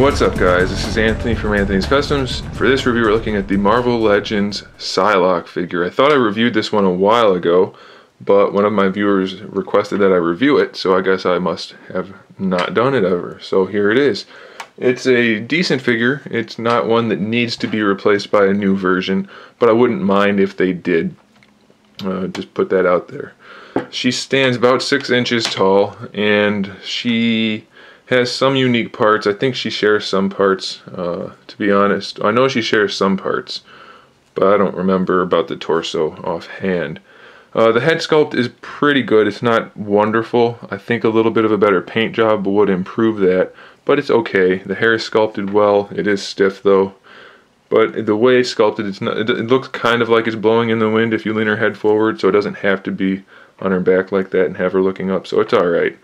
What's up, guys? This is Anthony from Anthony's Customs. For this review, we're looking at the Marvel Legends Psylocke figure. I thought I reviewed this one a while ago, but one of my viewers requested that I review it, so I guess I must have not done it ever. So here it is. It's a decent figure. It's not one that needs to be replaced by a new version, but I wouldn't mind if they did. Just put that out there. She stands about 6 inches tall, and she has some unique parts. I think she shares some parts, to be honest. I know she shares some parts, but I don't remember about the torso offhand. The head sculpt is pretty good. It's not wonderful. I think a little bit of a better paint job would improve that, but it's okay. The hair is sculpted well. It is stiff though, but the way it's sculpted, it looks kind of like it's blowing in the wind if you lean her head forward, so it doesn't have to be on her back like that and have her looking up, so it's alright.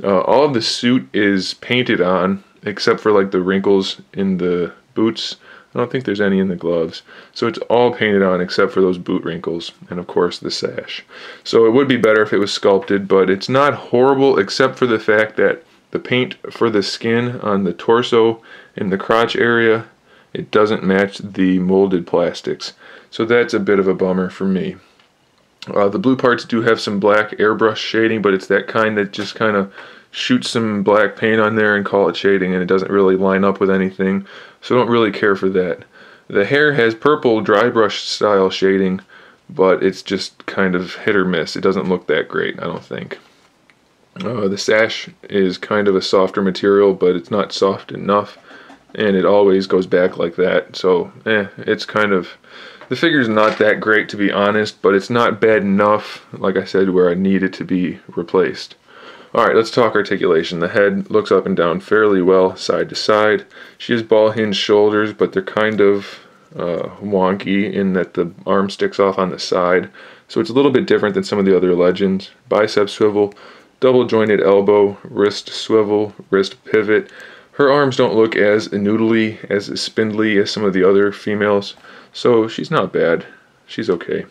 All of the suit is painted on, except for like the wrinkles in the boots. I don't think there's any in the gloves. So it's all painted on except for those boot wrinkles, and of course the sash. So it would be better if it was sculpted, but it's not horrible except for the fact that the paint for the skin on the torso and the crotch area, it doesn't match the molded plastics. So that's a bit of a bummer for me. The blue parts do have some black airbrush shading, but it's that kind that just kind of shoots some black paint on there and call it shading, and it doesn't really line up with anything, so I don't really care for that. The hair has purple dry brush style shading, but it's just kind of hit or miss. It doesn't look that great, I don't think. The sash is kind of a softer material, but it's not soft enough, and it always goes back like that, so it's kind of... The figure's not that great, to be honest, but it's not bad enough, like I said, where I need it to be replaced. Alright, let's talk articulation. The head looks up and down fairly well, side to side. She has ball-hinged shoulders, but they're kind of wonky in that the arm sticks off on the side. So it's a little bit different than some of the other legends. Bicep swivel, double-jointed elbow, wrist swivel, wrist pivot. Her arms don't look as noodly, as spindly as some of the other females. So she's not bad. She's okay.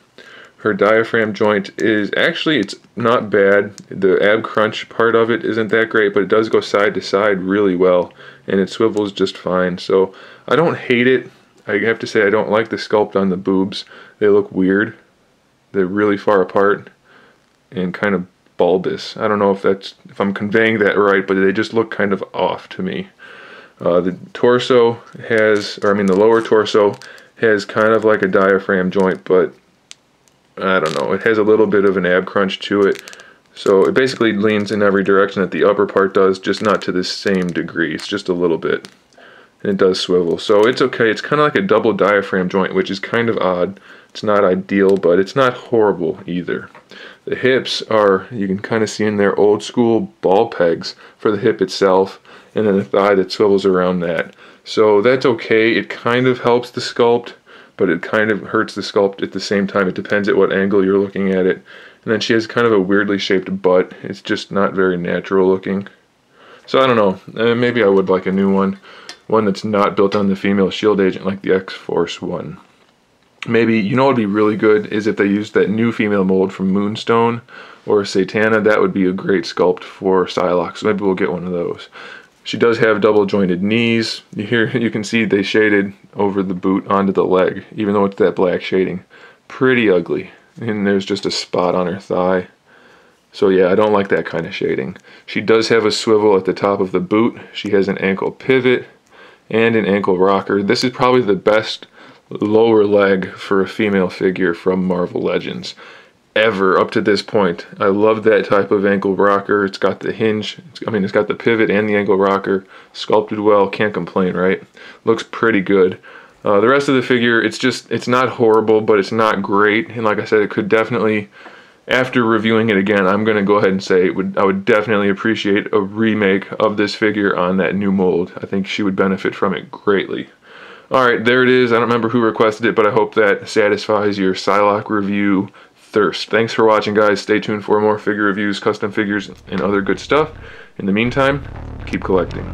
Her diaphragm joint is actually, it's not bad. The ab crunch part of it isn't that great, but it does go side to side really well, and it swivels just fine. So I don't hate it. I have to say I don't like the sculpt on the boobs. They look weird. They're really far apart and kind of bulbous. I don't know if I'm conveying that right, but they just look kind of off to me. The torso has, or I mean the lower torso has kind of like a diaphragm joint, but I don't know, it has a little bit of an ab crunch to it, so it basically leans in every direction that the upper part does, just not to the same degree. It's just a little bit, and it does swivel, so it's okay. It's kind of like a double diaphragm joint, which is kind of odd. It's not ideal, but it's not horrible either. The hips are, you can kind of see in there, old school ball pegs for the hip itself, and then a thigh that swivels around that. So that's okay. It kind of helps the sculpt, but it kind of hurts the sculpt at the same time. It depends at what angle you're looking at it. And then she has kind of a weirdly shaped butt. It's just not very natural looking. So I don't know. Maybe I would like a new one. One that's not built on the female shield agent like the X-Force one. Maybe, you know what would be really good is if they used that new female mold from Moonstone or Satana. That would be a great sculpt for Psylocke. So maybe we'll get one of those. She does have double jointed knees. You can see they shaded over the boot onto the leg, even though it's that black shading. Pretty ugly. And there's just a spot on her thigh. So yeah, I don't like that kind of shading. She does have a swivel at the top of the boot. She has an ankle pivot and an ankle rocker. This is probably the best lower leg for a female figure from Marvel Legends ever up to this point. I love that type of ankle rocker. It's got the hinge, it's got the pivot and the ankle rocker, sculpted well, can't complain, right? Looks pretty good. The rest of the figure, it's not horrible, but it's not great, and like I said, it could definitely, after reviewing it again, I'm going to go ahead and say I would definitely appreciate a remake of this figure on that new mold. I think she would benefit from it greatly. Alright, there it is. I don't remember who requested it, but I hope that satisfies your Psylocke review thirst. Thanks for watching, guys. Stay tuned for more figure reviews, custom figures, and other good stuff. In the meantime, keep collecting.